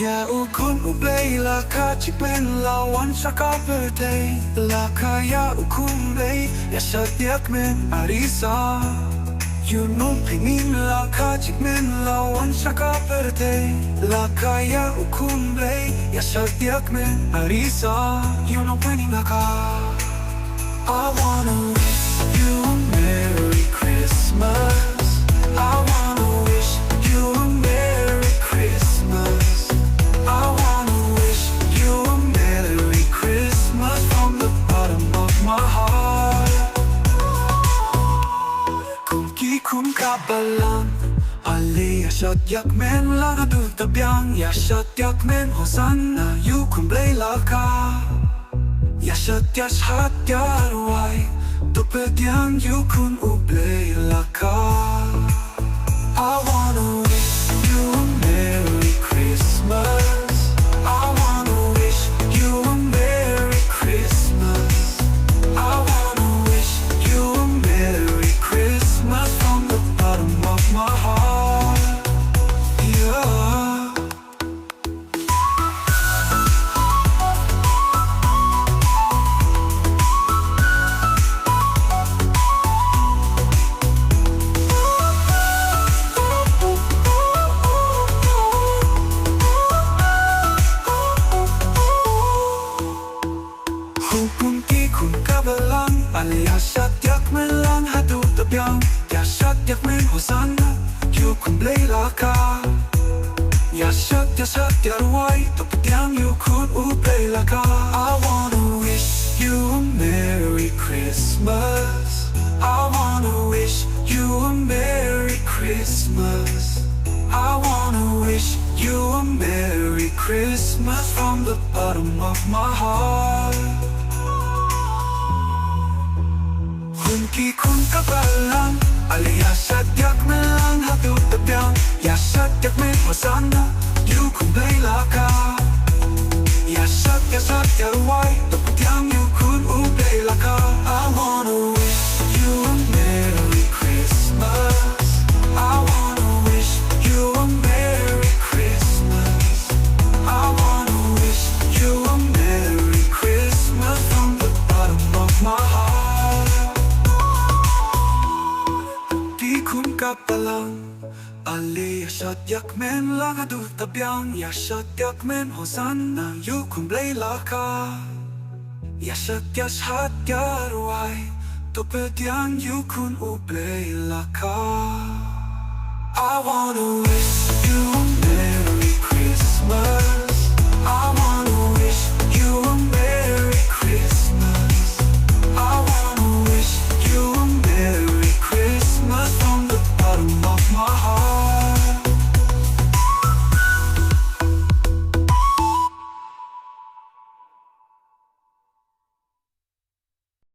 Ya ukun ublay kaçıkmen lawan sa kapatay kaya ukumlay yasadyak men arisa Yunong pingin kaçıkmen lawan sa kapatay kaya ukumlay yasadyak men arisa Yunong pingin ka I wanna wish you a Merry Christmas I wanna wish you a Merry Christmas I wanna wish you a Merry Christmas from the bottom of my heart Kung kikun ka pa lang Ali yasadyak men lagadu tabyang Yasadyak men hosanna yukun blayla ka Yasadyas hatyarway Tupedyang yukun ublayla ka I wanna wish you a Merry Christmas I wanna wish you a Merry Christmas I wanna wish you a Merry Christmas from the bottom of my heart Yeah Kung kabalang Yasadyak men lang hadu tabyang Yasadyak men hosanna Yukun blayla ka Yasadyarway Tupedyang yukun ublayla ka I wanna wish you a Merry Christmas I wanna wish you a Merry Christmas I wanna wish you a Merry Christmas from the bottom of my heart Kung kabalang yasadyak men lang hadu tabyang Yasadyak men hosanna yukun blayla ka Yasadyarway Tupedyang yukun ublayla ka I wanna wish you a Merry Christmas I wanna wish you a Merry Christmas I wanna wish you a Merry Christmas from the bottom of my heart Kung kapalang yasadyak men lang hadu tabyang Yasadyak men hosanna yukun blayla ka Yasadyas hatyarway Tupedyang yukun ublayla ka I wanna wish